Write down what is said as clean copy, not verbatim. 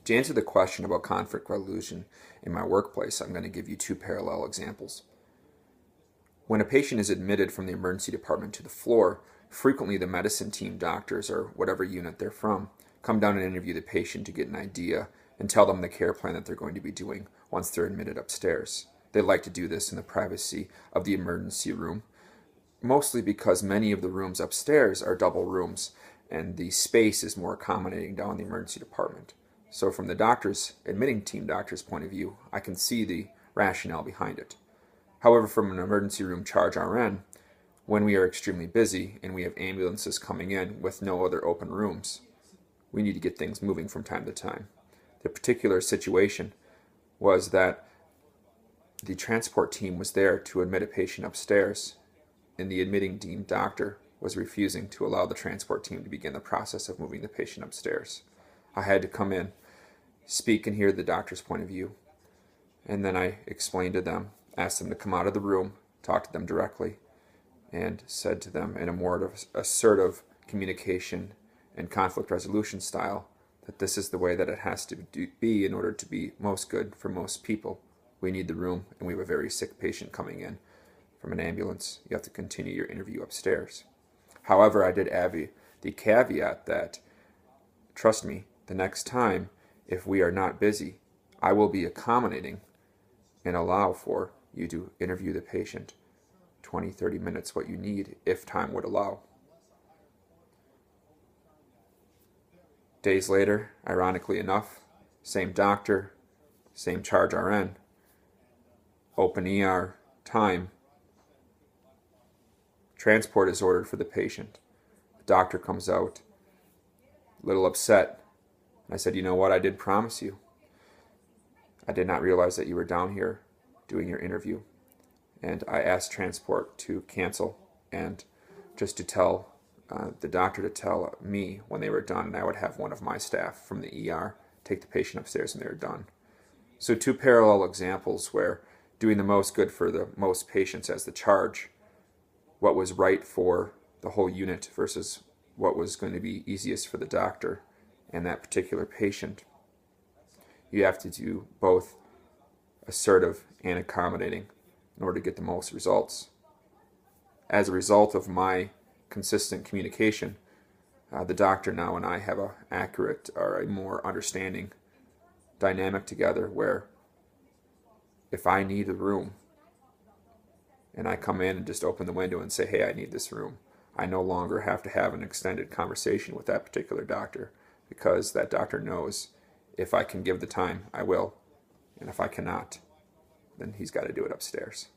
To answer the question about conflict resolution in my workplace, I'm going to give you two parallel examples. When a patient is admitted from the emergency department to the floor, frequently the medicine team doctors, or whatever unit they're from, come down and interview the patient to get an idea and tell them the care plan that they're going to be doing once they're admitted upstairs. They like to do this in the privacy of the emergency room, mostly because many of the rooms upstairs are double rooms and the space is more accommodating down in the emergency department. So from the admitting team doctor's point of view, I can see the rationale behind it. However, from an emergency room charge RN, when we are extremely busy and we have ambulances coming in with no other open rooms, we need to get things moving from time to time. The particular situation was that the transport team was there to admit a patient upstairs, and the admitting team doctor was refusing to allow the transport team to begin the process of moving the patient upstairs. I had to come in, speak and hear the doctor's point of view, and then I explained to them, asked them to come out of the room, talked to them directly, and said to them in a more assertive communication and conflict resolution style that this is the way that it has to be in order to be most good for most people. We need the room, and we have a very sick patient coming in from an ambulance. You have to continue your interview upstairs. However, I did add the caveat that, trust me, the next time, if we are not busy, I will be accommodating and allow for you to interview the patient 20, 30 minutes, what you need, if time would allow. Days later, ironically enough, same doctor, same charge RN, open ER, time, transport is ordered for the patient. The doctor comes out, a little upset. I said, you know what, I did promise you. I did not realize that you were down here doing your interview. And I asked transport to cancel and just to tell the doctor to tell me when they were done, and I would have one of my staff from the ER take the patient upstairs when they were done. So two parallel examples where doing the most good for the most patients as the charge, what was right for the whole unit versus what was going to be easiest for the doctor and that particular patient. You have to do both assertive and accommodating in order to get the most results. As a result of my consistent communication, the doctor now and I have a accurate or a more understanding dynamic together where if I need a room and I come in and just open the window and say, hey, I need this room, I no longer have to have an extended conversation with that particular doctor because that doctor knows if I can give the time, I will. And if I cannot, then he's got to do it upstairs.